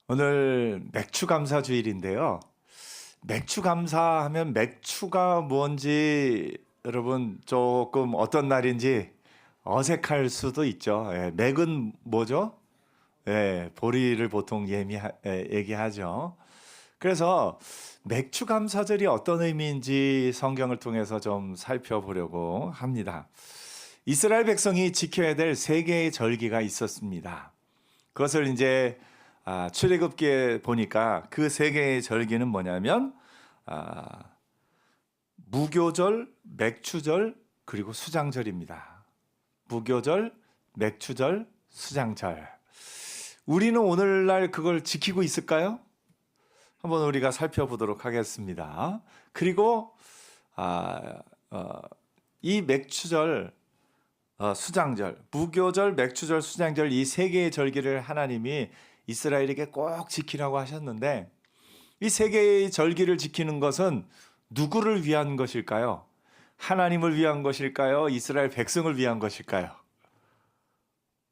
오늘 맥추 감사 주일인데요. 맥추 감사하면 맥추가 뭔지 여러분 조금 어떤 날인지 어색할 수도 있죠. 예, 맥은 뭐죠? 예, 보리를 보통 얘기하죠. 그래서 맥추 감사절이 어떤 의미인지 성경을 통해서 좀 살펴보려고 합니다. 이스라엘 백성이 지켜야 될 세 개의 절기가 있었습니다. 그것을 이제 출애굽기에 보니까 그 세 개의 절기는 뭐냐면 아, 무교절, 맥추절, 그리고 수장절입니다. 무교절, 맥추절, 수장절. 우리는 오늘날 그걸 지키고 있을까요? 한번 우리가 살펴보도록 하겠습니다. 그리고 아, 어, 이 맥추절, 수장절, 무교절, 맥추절, 수장절 이 세 개의 절기를 하나님이 이스라엘에게 꼭 지키라고 하셨는데 이 세 개의 절기를 지키는 것은 누구를 위한 것일까요? 하나님을 위한 것일까요? 이스라엘 백성을 위한 것일까요?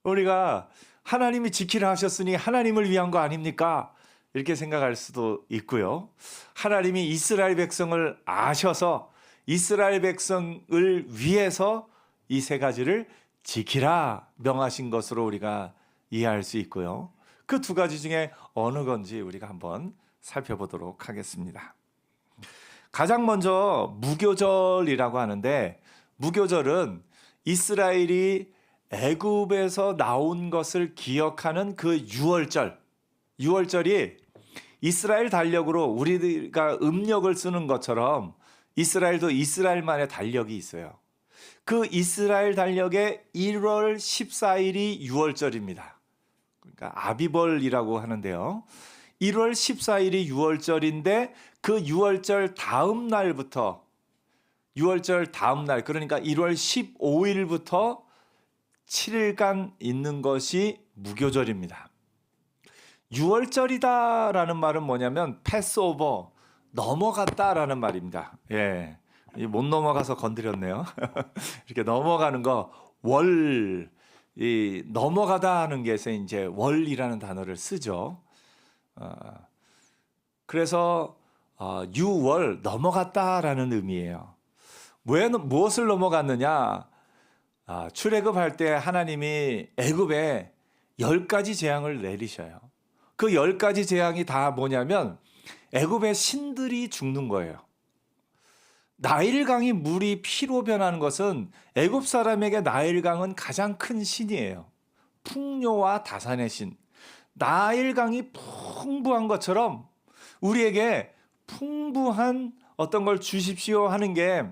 우리가 하나님이 지키라 하셨으니 하나님을 위한 거 아닙니까? 이렇게 생각할 수도 있고요. 하나님이 이스라엘 백성을 아셔서 이스라엘 백성을 위해서 이 세 가지를 지키라 명하신 것으로 우리가 이해할 수 있고요. 그 두 가지 중에 어느 건지 우리가 한번 살펴보도록 하겠습니다. 가장 먼저 무교절이라고 하는데 무교절은 이스라엘이 애굽에서 나온 것을 기억하는 그 유월절이 이스라엘 달력으로 우리가 음력을 쓰는 것처럼 이스라엘도 이스라엘만의 달력이 있어요. 그 이스라엘 달력의 1월 14일이 유월절입니다. 그러니까 아비벌이라고 하는데요. 1월 14일이 유월절인데 그 유월절 다음 날부터 유월절 다음 날 그러니까 1월 15일부터 7일간 있는 것이 무교절입니다. 유월절이다라는 말은 뭐냐면 패스오버 넘어갔다라는 말입니다. 예. 못 넘어가서 건드렸네요. 이렇게 넘어가는 거 이 넘어가다 하는 게서 이제 월이라는 단어를 쓰죠. 그래서 유월 넘어갔다라는 의미예요. 무엇을 넘어갔느냐? 출애굽할 때 하나님이 애굽에 10가지 재앙을 내리셔요. 그 10가지 재앙이 다 뭐냐면 애굽의 신들이 죽는 거예요. 나일강이 물이 피로 변하는 것은 애굽 사람에게 나일강은 가장 큰 신이에요. 풍요와 다산의 신. 나일강이 풍부한 것처럼 우리에게 풍부한 어떤 걸 주십시오 하는 게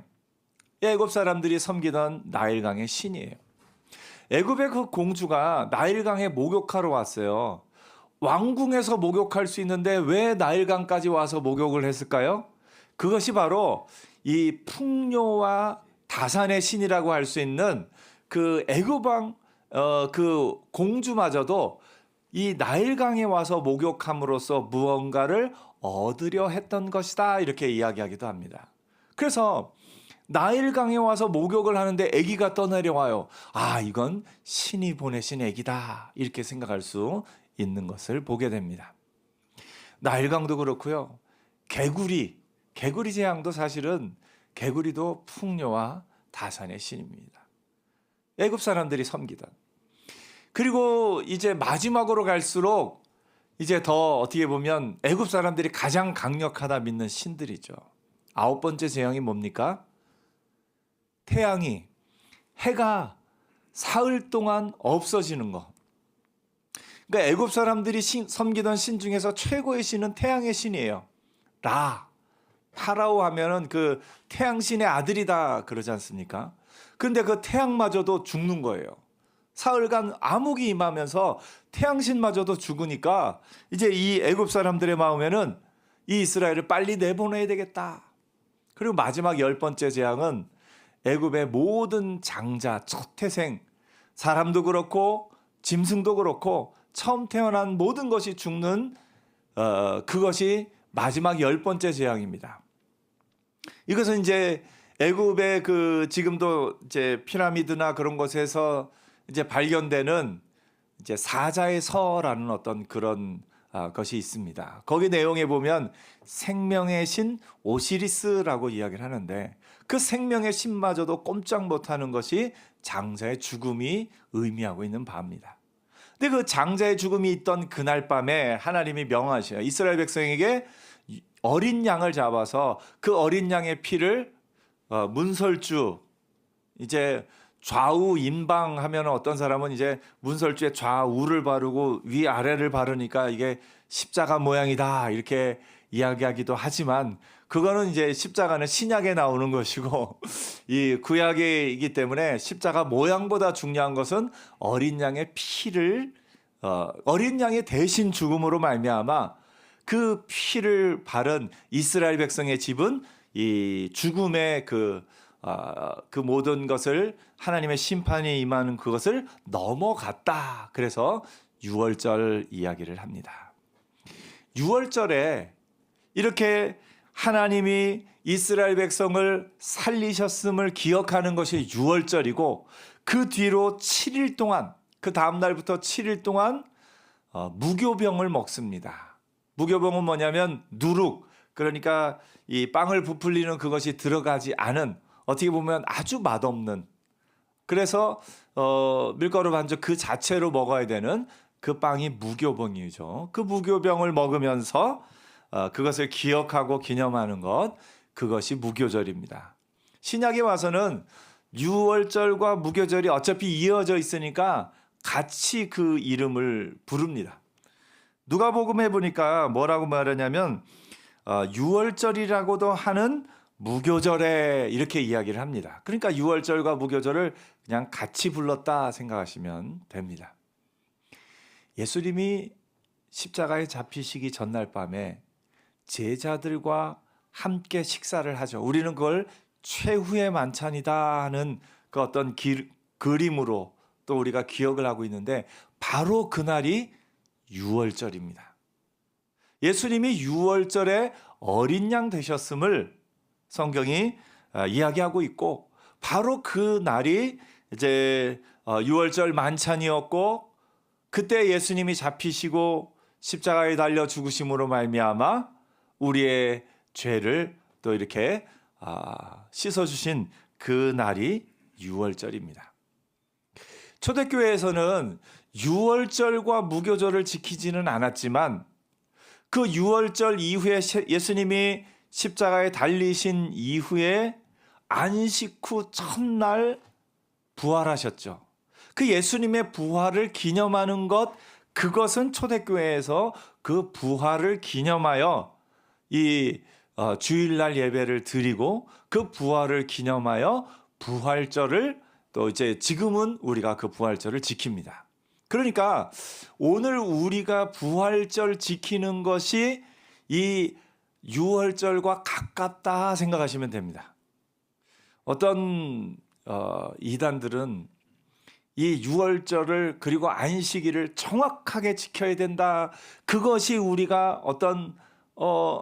애굽 사람들이 섬기던 나일강의 신이에요. 애굽의 그 공주가 나일강에 목욕하러 왔어요. 왕궁에서 목욕할 수 있는데 왜 나일강까지 와서 목욕을 했을까요? 그것이 바로 이 풍요와 다산의 신이라고 할 수 있는 그 애굽 왕 그 공주마저도 이 나일강에 와서 목욕함으로써 무언가를 얻으려 했던 것이다 이렇게 이야기하기도 합니다. 그래서 나일강에 와서 목욕을 하는데 아기가 떠내려와요. 이건 신이 보내신 아기다 이렇게 생각할 수 있는 것을 보게 됩니다. 나일강도 그렇고요. 개구리 재앙도 사실은 개구리도 풍요와 다산의 신입니다. 애굽 사람들이 섬기던. 그리고 이제 마지막으로 갈수록 이제 더 어떻게 보면 애굽 사람들이 가장 강력하다 믿는 신들이죠. 9번째 재앙이 뭡니까? 해가 사흘 동안 없어지는 거. 그러니까 애굽 사람들이 섬기던 신 중에서 최고의 신은 태양의 신이에요. 파라오 하면은 그 태양신의 아들이다 그러지 않습니까? 근데 그 태양마저도 죽는 거예요. 사흘간 암흑이 임하면서 태양신마저도 죽으니까 이제 이 애굽 사람들의 마음에는 이 이스라엘을 빨리 내보내야 되겠다. 그리고 마지막 10번째 재앙은 애굽의 모든 장자, 첫 태생, 사람도 그렇고 짐승도 그렇고 처음 태어난 모든 것이 죽는 그것이 마지막 10번째 재앙입니다. 이것은 이제 애굽의 지금도 이제 피라미드나 그런 곳에서 이제 발견되는 이제 사자의 서라는 어떤 그런 것이 있습니다. 거기 내용에 보면 생명의 신 오시리스라고 이야기를 하는데 그 생명의 신마저도 꼼짝 못하는 것이 장자의 죽음이 의미하고 있는 바입니다. 근데 그 장자의 죽음이 있던 그날 밤에 하나님이 명하셔요. 이스라엘 백성에게 어린 양을 잡아서 그 어린 양의 피를 문설주, 이제 좌우 임방하면 어떤 사람은 이제 문설주에 좌우를 바르고 위아래를 바르니까 이게 십자가 모양이다 이렇게 이야기하기도 하지만 그거는 이제 십자가는 신약에 나오는 것이고 이 구약이기 때문에 십자가 모양보다 중요한 것은 어린 양의 피를 어린 양의 대신 죽음으로 말미암아 그 피를 바른 이스라엘 백성의 집은 이 죽음의 그 모든 것을 하나님의 심판이 임하는 그것을 넘어갔다. 그래서 유월절 이야기를 합니다. 유월절에 이렇게 하나님이 이스라엘 백성을 살리셨음을 기억하는 것이 유월절이고 그 뒤로 7일 동안 그 다음 날부터 7일 동안 무교병을 먹습니다. 무교병은 뭐냐면 누룩, 그러니까 이 빵을 부풀리는 그것이 들어가지 않은 어떻게 보면 아주 맛없는, 그래서 밀가루 반죽 그 자체로 먹어야 되는 그 빵이 무교병이죠. 그 무교병을 먹으면서 그것을 기억하고 기념하는 것, 그것이 무교절입니다. 신약에 와서는 유월절과 무교절이 어차피 이어져 있으니까 같이 그 이름을 부릅니다. 누가복음에 보니까 뭐라고 말하냐면 유월절이라고도 하는 무교절에 이렇게 이야기를 합니다. 그러니까 유월절과 무교절을 그냥 같이 불렀다 생각하시면 됩니다. 예수님이 십자가에 잡히시기 전날 밤에 제자들과 함께 식사를 하죠. 우리는 그걸 최후의 만찬이다 하는 그 어떤 그림으로 또 우리가 기억을 하고 있는데 바로 그날이 유월절입니다. 예수님이 유월절에 어린 양 되셨음을 성경이 이야기하고 있고 바로 그 날이 이제 유월절 만찬이었고 그때 예수님이 잡히시고 십자가에 달려 죽으심으로 말미암아 우리의 죄를 또 이렇게 씻어주신 그 날이 유월절입니다. 초대교회에서는 유월절과 무교절을 지키지는 않았지만 그 유월절 이후에 예수님이 십자가에 달리신 이후에 안식 후 첫날 부활하셨죠. 그 예수님의 부활을 기념하는 것, 그것은 초대교회에서 그 부활을 기념하여 이 주일날 예배를 드리고 그 부활을 기념하여 부활절을 또 이제 지금은 우리가 그 부활절을 지킵니다. 그러니까 오늘 우리가 부활절 지키는 것이 이 유월절과 가깝다 생각하시면 됩니다. 어떤 이단들은 이 유월절을 그리고 안식일을 정확하게 지켜야 된다. 그것이 우리가 어떤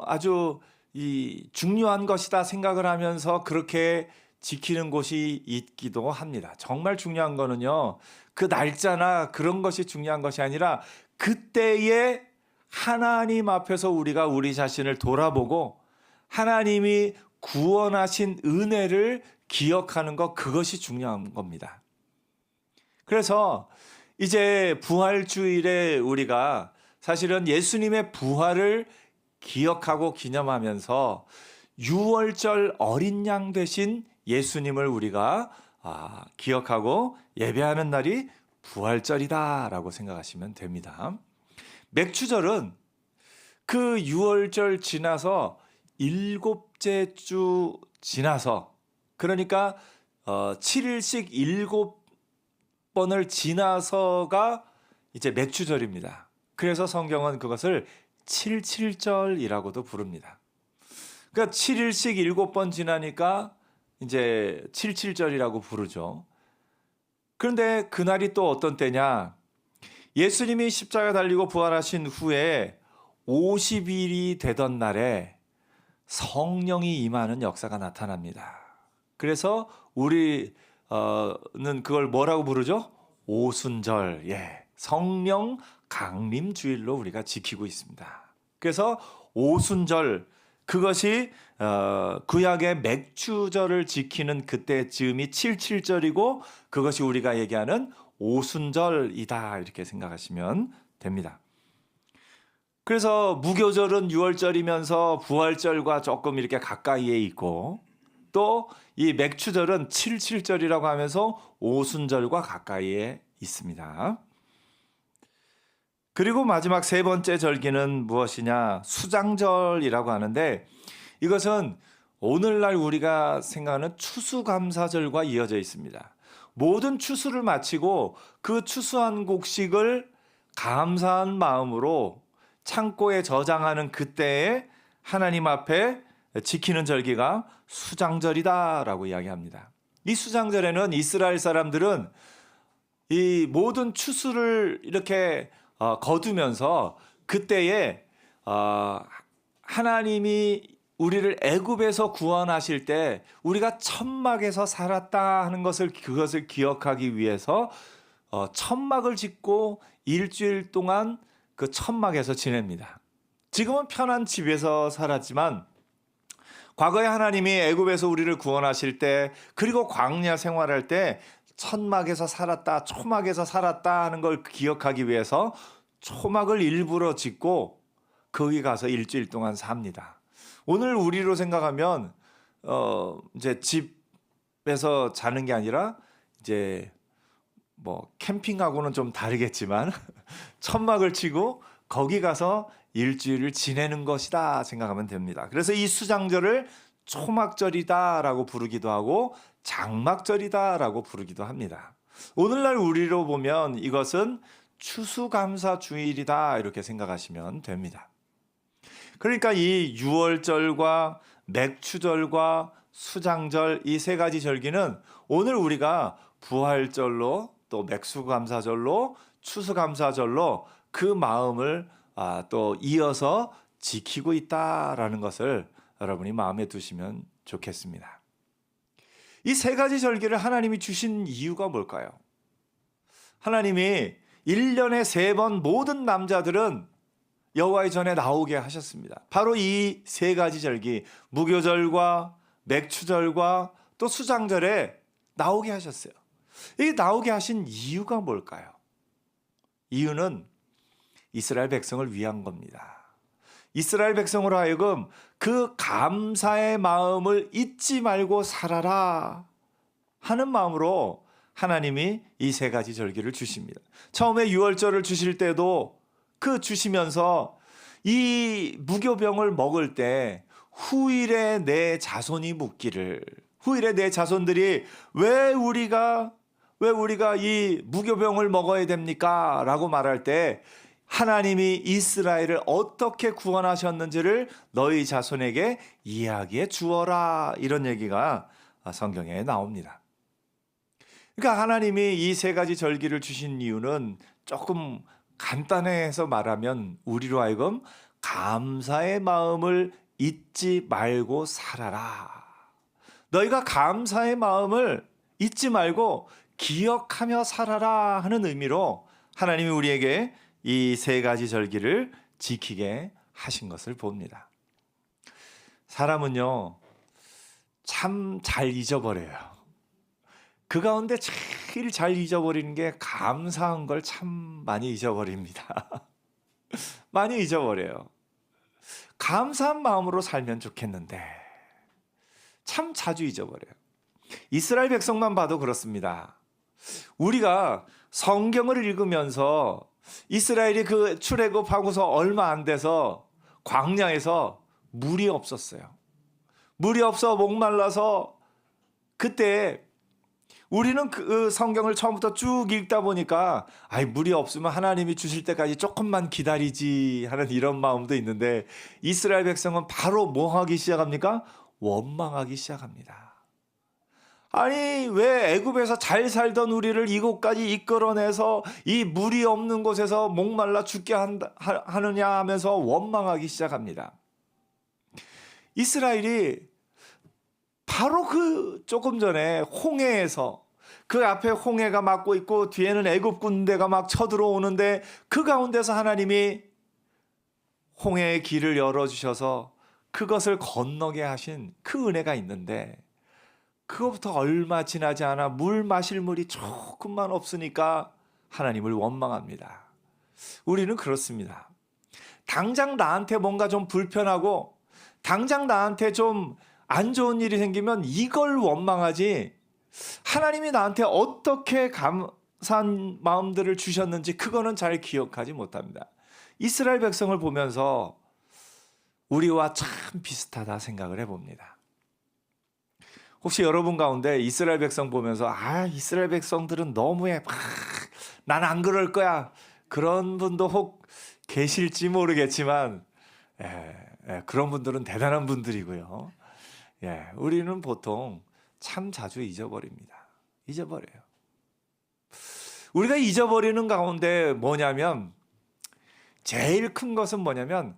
아주 이 중요한 것이다 생각을 하면서 그렇게 지키는 곳이 있기도 합니다. 정말 중요한 거는요, 그 날짜나 그런 것이 중요한 것이 아니라 그때에 하나님 앞에서 우리가 우리 자신을 돌아보고 하나님이 구원하신 은혜를 기억하는 것, 그것이 중요한 겁니다. 그래서 이제 부활주일에 우리가 사실은 예수님의 부활을 기억하고 기념하면서 유월절 어린 양 되신 예수님을 우리가 기억하고 예배하는 날이 부활절이다라고 생각하시면 됩니다. 맥추절은 그 유월절 지나서 7째 주 지나서, 그러니까 7일씩 7번을 지나서가 이제 맥추절입니다. 그래서 성경은 그것을 7.7절이라고도 부릅니다. 그러니까 7일씩 7번 지나니까 이제 7.7절이라고 부르죠. 그런데 그날이 또 어떤 때냐? 예수님이 십자가 달리고 부활하신 후에 50일이 되던 날에 성령이 임하는 역사가 나타납니다. 그래서 우리는 그걸 뭐라고 부르죠? 오순절. 예. 성령 강림 주일로 우리가 지키고 있습니다. 그래서 오순절, 그것이 구약의 맥추절을 지키는 그때 즈음이 77절이고 그것이 우리가 얘기하는 오순절이다, 이렇게 생각하시면 됩니다. 그래서 무교절은 6월절이면서 부활절과 조금 이렇게 가까이에 있고, 또 이 맥추절은 77절이라고 하면서 오순절과 가까이에 있습니다. 그리고 마지막 세 번째 절기는 무엇이냐? 수장절이라고 하는데, 이것은 오늘날 우리가 생각하는 추수감사절과 이어져 있습니다. 모든 추수를 마치고 그 추수한 곡식을 감사한 마음으로 창고에 저장하는 그때에 하나님 앞에 지키는 절기가 수장절이다라고 이야기합니다. 이 수장절에는 이스라엘 사람들은 이 모든 추수를 이렇게 거두면서 그때에 하나님이 우리를 애굽에서 구원하실 때 우리가 천막에서 살았다 하는 그것을 기억하기 위해서 천막을 짓고 일주일 동안 그 천막에서 지냅니다. 지금은 편한 집에서 살았지만 과거에 하나님이 애굽에서 우리를 구원하실 때, 그리고 광야 생활할 때 천막에서 살았다, 초막에서 살았다 하는 걸 기억하기 위해서 초막을 일부러 짓고 거기 가서 일주일 동안 삽니다. 오늘 우리로 생각하면 이제 집에서 자는 게 아니라 이제 뭐 캠핑하고는 좀 다르겠지만 천막을 치고 거기 가서 일주일을 지내는 것이다 생각하면 됩니다. 그래서 이 수장절을 초막절이다라고 부르기도 하고 장막절이다라고 부르기도 합니다. 오늘날 우리로 보면 이것은 추수감사주일이다 이렇게 생각하시면 됩니다. 그러니까 이 유월절과 맥추절과 수장절, 이 세 가지 절기는 오늘 우리가 부활절로 또 맥수감사절로 추수감사절로 그 마음을 또 이어서 지키고 있다라는 것을 여러분이 마음에 두시면 좋겠습니다. 이 세 가지 절기를 하나님이 주신 이유가 뭘까요? 하나님이 1년에 3번 모든 남자들은 여호와의 전에 나오게 하셨습니다. 바로 이 세 가지 절기, 무교절과 맥추절과 또 수장절에 나오게 하셨어요. 이 나오게 하신 이유가 뭘까요? 이유는 이스라엘 백성을 위한 겁니다. 이스라엘 백성으로 하여금 그 감사의 마음을 잊지 말고 살아라 하는 마음으로 하나님이 이 세 가지 절기를 주십니다. 처음에 유월절을 주실 때도 그 주시면서 이 무교병을 먹을 때 후일에 내 자손이 묻기를, 후일에 내 자손들이 왜 우리가 이 무교병을 먹어야 됩니까? 라고 말할 때 하나님이 이스라엘을 어떻게 구원하셨는지를 너희 자손에게 이야기해 주어라, 이런 얘기가 성경에 나옵니다. 그러니까 하나님이 이 세 가지 절기를 주신 이유는 조금 간단해서 말하면 우리로 하여금 감사의 마음을 잊지 말고 살아라. 너희가 감사의 마음을 잊지 말고 기억하며 살아라 하는 의미로 하나님이 우리에게 이 세 가지 절기를 지키게 하신 것을 봅니다. 사람은요, 참 잘 잊어버려요. 그 가운데 제일 잘 잊어버리는 게 감사한 걸 참 많이 잊어버립니다. 많이 잊어버려요. 감사한 마음으로 살면 좋겠는데 참 자주 잊어버려요. 이스라엘 백성만 봐도 그렇습니다. 우리가 성경을 읽으면서 이스라엘이 그 출애굽하고서 얼마 안 돼서 광야에서 물이 없었어요. 물이 없어 목말라서 그때 우리는 그 성경을 처음부터 쭉 읽다 보니까 물이 없으면 하나님이 주실 때까지 조금만 기다리지 하는 이런 마음도 있는데 이스라엘 백성은 바로 뭐 하기 시작합니까? 원망하기 시작합니다. 아니 왜 애굽에서 잘 살던 우리를 이곳까지 이끌어내서 이 물이 없는 곳에서 목말라 죽게 하느냐 하면서 원망하기 시작합니다. 이스라엘이 바로 그 조금 전에 홍해에서 그 앞에 홍해가 막고 있고 뒤에는 애굽 군대가 막 쳐들어오는데 그 가운데서 하나님이 홍해의 길을 열어주셔서 그것을 건너게 하신 그 은혜가 있는데 그것부터 얼마 지나지 않아 물 마실 물이 조금만 없으니까 하나님을 원망합니다. 우리는 그렇습니다. 당장 나한테 뭔가 좀 불편하고 당장 나한테 좀 안 좋은 일이 생기면 이걸 원망하지 하나님이 나한테 어떻게 감사한 마음들을 주셨는지 그거는 잘 기억하지 못합니다. 이스라엘 백성을 보면서 우리와 참 비슷하다 생각을 해봅니다. 혹시 여러분 가운데 이스라엘 백성 보면서 이스라엘 백성들은 너무해. 난 안 그럴 거야. 그런 분도 혹 계실지 모르겠지만 그런 분들은 대단한 분들이고요. 우리는 보통 참 자주 잊어버립니다. 잊어버려요. 우리가 잊어버리는 가운데 뭐냐면 제일 큰 것은 뭐냐면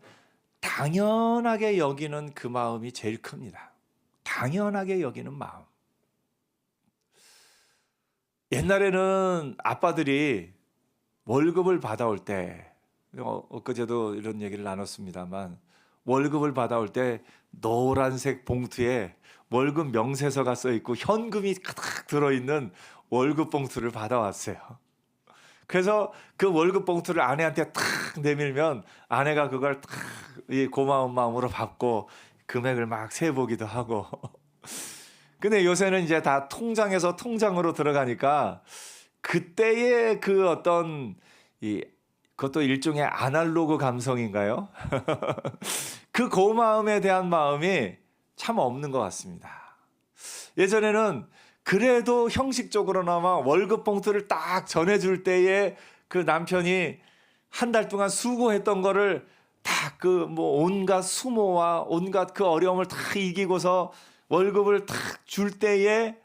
당연하게 여기는 그 마음이 제일 큽니다. 당연하게 여기는 마음. 옛날에는 아빠들이 월급을 받아올 때 엊그제도 이런 얘기를 나눴습니다만 월급을 받아올 때 노란색 봉투에 월급 명세서가 써있고 현금이 가득 들어있는 월급 봉투를 받아왔어요. 그래서 그 월급 봉투를 아내한테 탁 내밀면 아내가 그걸 탁 고마운 마음으로 받고 금액을 막 세보기도 하고. 근데 요새는 이제 다 통장에서 통장으로 들어가니까 그때의 그 어떤 그것도 일종의 아날로그 감성인가요? 그 고마움에 대한 마음이 참 없는 것 같습니다. 예전에는 그래도 형식적으로나마 월급 봉투를 딱 전해줄 때에 그 남편이 한 달 동안 수고했던 거를 다 그 뭐 온갖 수모와 온갖 그 어려움을 다 이기고서 월급을 딱 줄 때에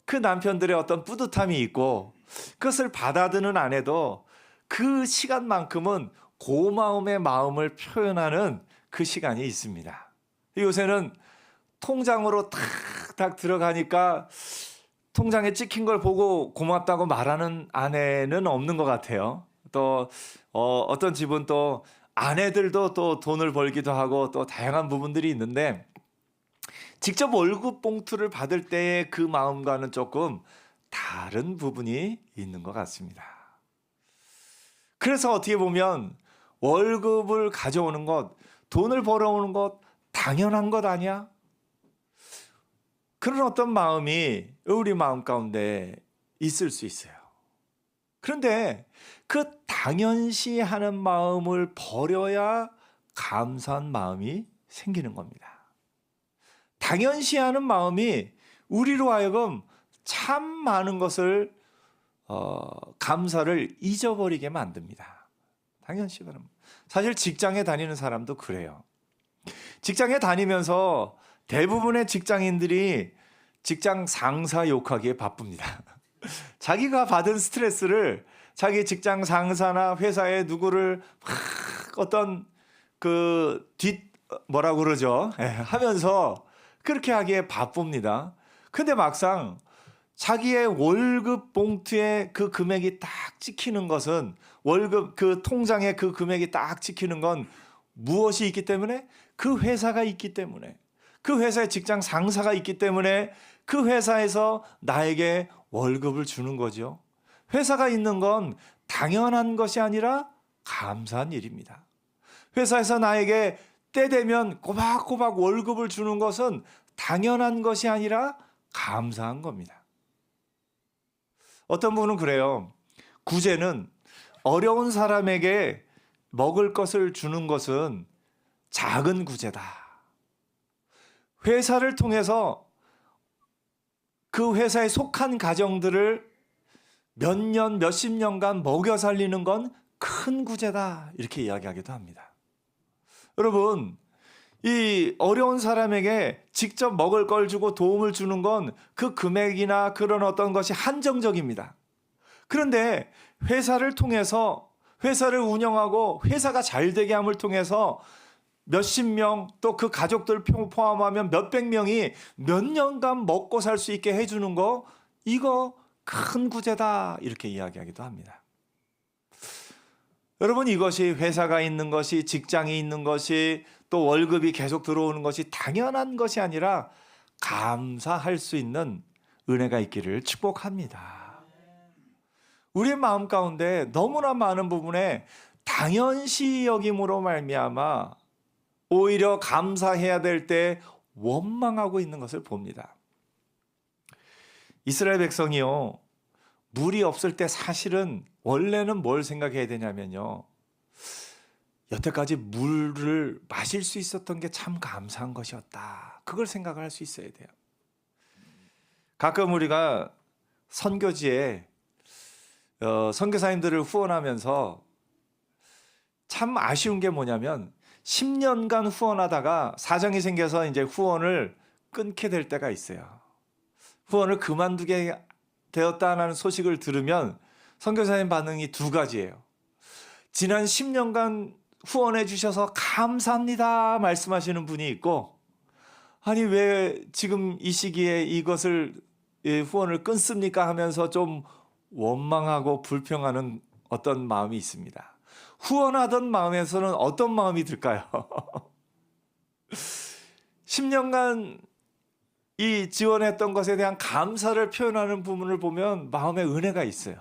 그 남편들의 어떤 뿌듯함이 있고 그것을 받아드는 아내도 그 시간만큼은 고마움의 마음을 표현하는 그 시간이 있습니다. 요새는 통장으로 탁탁 들어가니까 통장에 찍힌 걸 보고 고맙다고 말하는 아내는 없는 것 같아요. 또 어떤 집은 또 아내들도 또 돈을 벌기도 하고 또 다양한 부분들이 있는데 직접 월급 봉투를 받을 때의 그 마음과는 조금 다른 부분이 있는 것 같습니다. 그래서 어떻게 보면 월급을 가져오는 것, 돈을 벌어오는 것 당연한 것 아니야? 그런 어떤 마음이 우리 마음 가운데 있을 수 있어요. 그런데 그 당연시하는 마음을 버려야 감사한 마음이 생기는 겁니다. 당연시하는 마음이 우리로 하여금 참 많은 것을 감사를 잊어버리게 만듭니다. 당연시하는 사실 직장에 다니는 사람도 그래요. 직장에 다니면서 대부분의 직장인들이 직장 상사 욕하기에 바쁩니다. 자기가 받은 스트레스를 자기 직장 상사나 회사의 누구를 막 어떤 뭐라고 그러죠? 하면서 그렇게 하기에 바쁩니다. 근데 막상 자기의 월급 봉투에 그 금액이 딱 찍히는 것은 월급 그 통장에 그 금액이 딱 찍히는 건 무엇이 있기 때문에? 그 회사가 있기 때문에. 그 회사의 직장 상사가 있기 때문에 그 회사에서 나에게 월급을 주는 거죠. 회사가 있는 건 당연한 것이 아니라 감사한 일입니다. 회사에서 나에게 때 되면 꼬박꼬박 월급을 주는 것은 당연한 것이 아니라 감사한 겁니다. 어떤 분은 그래요. 구제는 어려운 사람에게 먹을 것을 주는 것은 작은 구제다. 회사를 통해서 그 회사에 속한 가정들을 몇 년, 몇십 년간 먹여 살리는 건 큰 구제다. 이렇게 이야기하기도 합니다. 여러분, 이 어려운 사람에게 직접 먹을 걸 주고 도움을 주는 건 그 금액이나 그런 어떤 것이 한정적입니다. 그런데 회사를 통해서 회사를 운영하고 회사가 잘 되게 함을 통해서 몇십 명 또 그 가족들 포함하면 몇백 명이 몇 년간 먹고 살 수 있게 해주는 거 이거 큰 구제다 이렇게 이야기하기도 합니다. 여러분, 이것이 회사가 있는 것이, 직장이 있는 것이, 또 월급이 계속 들어오는 것이 당연한 것이 아니라 감사할 수 있는 은혜가 있기를 축복합니다. 우리의 마음 가운데 너무나 많은 부분에 당연시 여김으로 말미암아 오히려 감사해야 될 때 원망하고 있는 것을 봅니다. 이스라엘 백성이요, 물이 없을 때 사실은 원래는 뭘 생각해야 되냐면요, 여태까지 물을 마실 수 있었던 게 참 감사한 것이었다, 그걸 생각을 할 수 있어야 돼요. 가끔 우리가 선교지에 선교사님들을 후원하면서 참 아쉬운 게 뭐냐면 10년간 후원하다가 사정이 생겨서 이제 후원을 끊게 될 때가 있어요. 후원을 그만두게 되었다는 소식을 들으면 선교사님 반응이 두 가지예요. 지난 10년간 후원해 주셔서 감사합니다 말씀하시는 분이 있고, 아니 왜 지금 이 시기에 이것을 후원을 끊습니까 하면서 좀 원망하고 불평하는 어떤 마음이 있습니다. 후원하던 마음에서는 어떤 마음이 들까요? 10년간 이 지원했던 것에 대한 감사를 표현하는 부분을 보면 마음에 은혜가 있어요.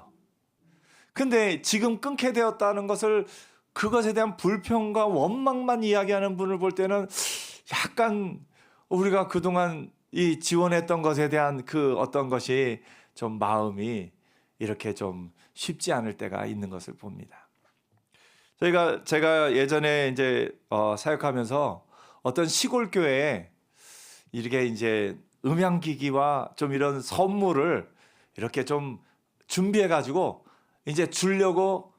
근데 지금 끊게 되었다는 것을, 그것에 대한 불평과 원망만 이야기하는 분을 볼 때는 약간 우리가 그동안 이 지원했던 것에 대한 그 어떤 것이 좀 마음이 이렇게 좀 쉽지 않을 때가 있는 것을 봅니다. 제가 예전에 이제 사역하면서 어떤 시골 교회에 이렇게 이제 음향기기와 좀 이런 선물을 이렇게 좀 준비해 가지고 이제 주려고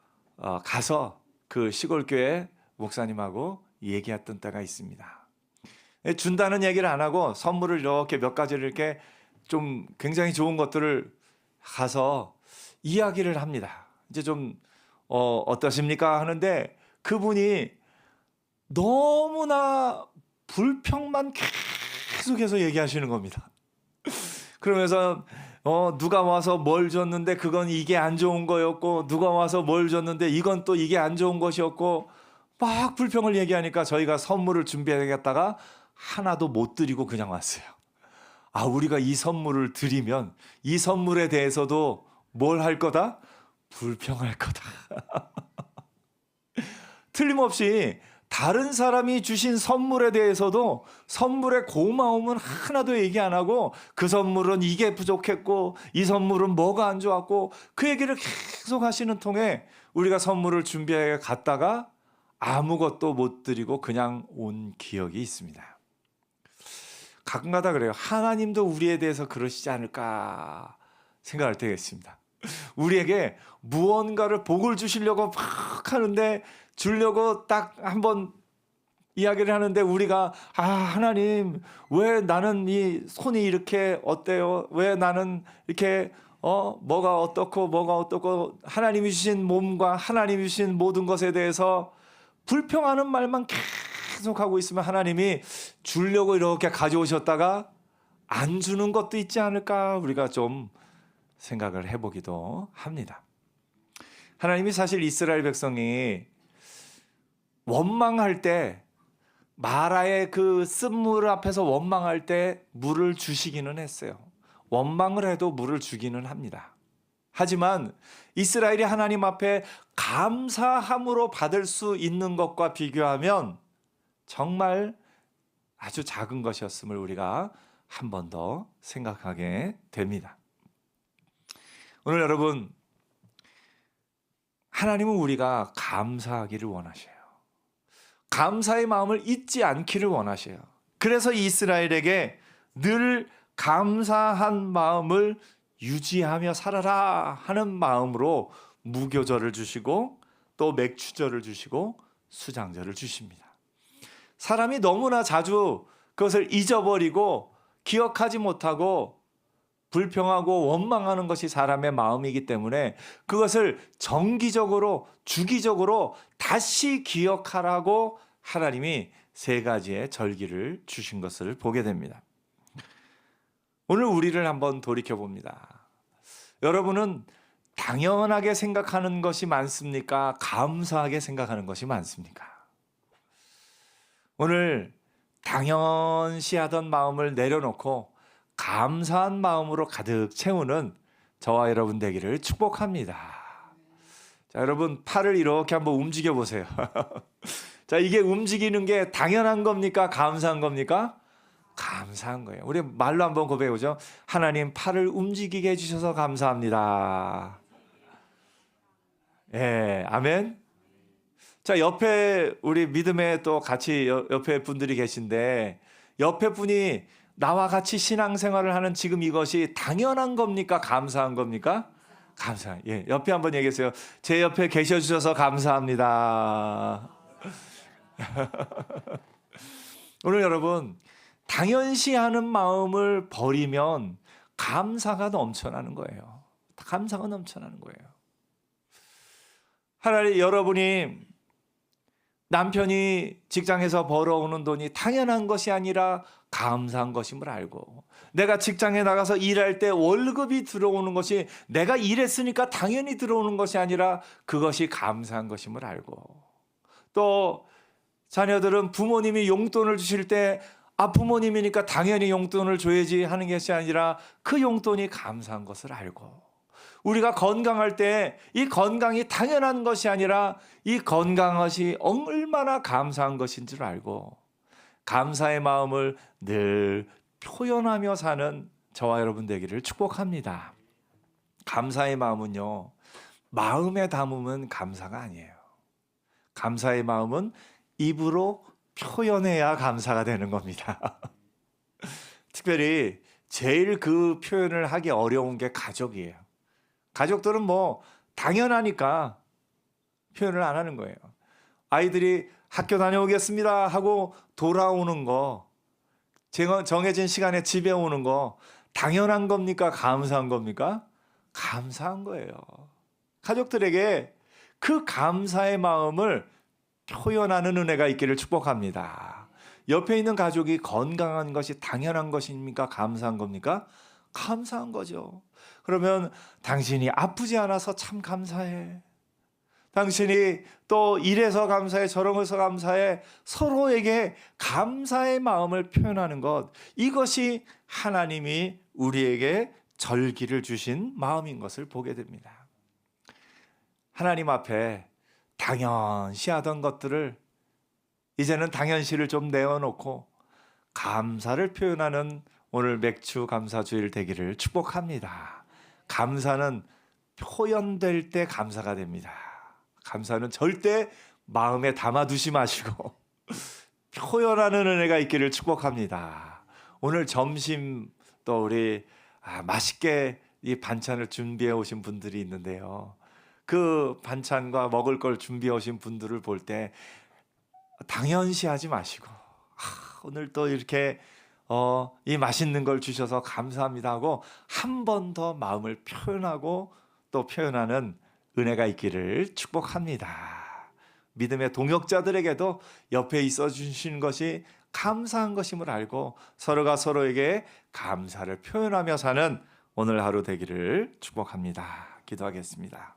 가서 그 시골 교회 목사님하고 얘기했던 때가 있습니다. 준다는 얘기를 안 하고 선물을 이렇게 몇 가지를 이렇게 좀 굉장히 좋은 것들을 가서 이야기를 합니다. 이제 좀 어떠십니까 하는데 그분이 너무나 불평만 계속해서 얘기하시는 겁니다. 그러면서 누가 와서 뭘 줬는데 그건 이게 안 좋은 거였고, 누가 와서 뭘 줬는데 이건 또 이게 안 좋은 것이었고, 막 불평을 얘기하니까 저희가 선물을 준비하겠다가 하나도 못 드리고 그냥 왔어요. 아, 우리가 이 선물을 드리면 이 선물에 대해서도 뭘 할 거다? 불평할 거다. 틀림없이 다른 사람이 주신 선물에 대해서도 선물의 고마움은 하나도 얘기 안 하고, 그 선물은 이게 부족했고 이 선물은 뭐가 안 좋았고, 그 얘기를 계속 하시는 통에 우리가 선물을 준비해 갔다가 아무것도 못 드리고 그냥 온 기억이 있습니다. 가끔가다 그래요. 하나님도 우리에 대해서 그러시지 않을까 생각할 때가 있습니다. 우리에게 무언가를 복을 주시려고 막 하는데, 주려고 딱 한번 이야기를 하는데 우리가 하나님 왜 나는 이 손이 이렇게 어때요? 왜 나는 이렇게 뭐가 어떻고 하나님이 주신 몸과 하나님이 주신 모든 것에 대해서 불평하는 말만 계속 하고 있으면 하나님이 주려고 이렇게 가져오셨다가 안 주는 것도 있지 않을까, 우리가 좀 생각을 해보기도 합니다. 하나님이 사실 이스라엘 백성이 원망할 때, 마라의 그 쓴물 앞에서 원망할 때 물을 주시기는 했어요. 원망을 해도 물을 주기는 합니다. 하지만 이스라엘이 하나님 앞에 감사함으로 받을 수 있는 것과 비교하면 정말 아주 작은 것이었음을 우리가 한 번 더 생각하게 됩니다. 오늘 여러분, 하나님은 우리가 감사하기를 원하셔요. 감사의 마음을 잊지 않기를 원하셔요. 그래서 이스라엘에게 늘 감사한 마음을 유지하며 살아라 하는 마음으로 무교절을 주시고 또 맥주절을 주시고 수장절을 주십니다. 사람이 너무나 자주 그것을 잊어버리고 기억하지 못하고 불평하고 원망하는 것이 사람의 마음이기 때문에 그것을 정기적으로 주기적으로 다시 기억하라고 하나님이 세 가지의 절기를 주신 것을 보게 됩니다. 오늘 우리를 한번 돌이켜 봅니다. 여러분은 당연하게 생각하는 것이 많습니까? 감사하게 생각하는 것이 많습니까? 오늘 당연시하던 마음을 내려놓고 감사한 마음으로 가득 채우는 저와 여러분 되기를 축복합니다. 자, 여러분 팔을 이렇게 한번 움직여 보세요. 자, 이게 움직이는 게 당연한 겁니까? 감사한 겁니까? 감사한 거예요. 우리 말로 한번 고백해 보죠. 하나님, 팔을 움직이게 해주셔서 감사합니다. 예, 아멘. 자, 옆에 우리 믿음에 또 같이 옆에 분들이 계신데, 옆에 분이 나와 같이 신앙생활을 하는 지금 이것이 당연한 겁니까? 감사한 겁니까? 감사. 예, 옆에 한번 얘기하세요. 제 옆에 계셔 주셔서 감사합니다. 오늘 여러분, 당연시하는 마음을 버리면 감사가 넘쳐나는 거예요. 감사가 넘쳐나는 거예요. 하나님, 여러분이 남편이 직장에서 벌어오는 돈이 당연한 것이 아니라 감사한 것임을 알고, 내가 직장에 나가서 일할 때 월급이 들어오는 것이 내가 일했으니까 당연히 들어오는 것이 아니라 그것이 감사한 것임을 알고, 또 자녀들은 부모님이 용돈을 주실 때 부모님이니까 당연히 용돈을 줘야지 하는 것이 아니라 그 용돈이 감사한 것을 알고, 우리가 건강할 때 이 건강이 당연한 것이 아니라 이 건강한 것이 얼마나 감사한 것인 줄 알고, 감사의 마음을 늘 표현하며 사는 저와 여러분 되기를 축복합니다. 감사의 마음은요, 마음에 담으면 감사가 아니에요. 감사의 마음은 입으로 표현해야 감사가 되는 겁니다. 특별히 제일 그 표현을 하기 어려운 게 가족이에요. 가족들은 뭐 당연하니까 표현을 안 하는 거예요. 아이들이 학교 다녀오겠습니다 하고 돌아오는 거, 정해진 시간에 집에 오는 거 당연한 겁니까? 감사한 겁니까? 감사한 거예요. 가족들에게 그 감사의 마음을 표현하는 은혜가 있기를 축복합니다. 옆에 있는 가족이 건강한 것이 당연한 것입니까? 감사한 겁니까? 감사한 거죠. 그러면 당신이 아프지 않아서 참 감사해. 당신이 또 이래서 감사해, 저러면서 감사해. 서로에게 감사의 마음을 표현하는 것, 이것이 하나님이 우리에게 절기를 주신 마음인 것을 보게 됩니다. 하나님 앞에 당연시하던 것들을 이제는 당연시를 좀 내어놓고 감사를 표현하는 오늘 맥주 감사주일 되기를 축복합니다. 감사는 표현될 때 감사가 됩니다. 감사는 절대 마음에 담아두지 마시고 표현하는 은혜가 있기를 축복합니다. 오늘 점심 또 우리 맛있게 이 반찬을 준비해 오신 분들이 있는데요. 그 반찬과 먹을 걸 준비해 오신 분들을 볼 때 당연시하지 마시고 오늘 또 이렇게 이 맛있는 걸 주셔서 감사합니다 하고 한 번 더 마음을 표현하고 또 표현하는 은혜가 있기를 축복합니다. 믿음의 동역자들에게도 옆에 있어 주신 것이 감사한 것임을 알고 서로가 서로에게 감사를 표현하며 사는 오늘 하루 되기를 축복합니다. 기도하겠습니다.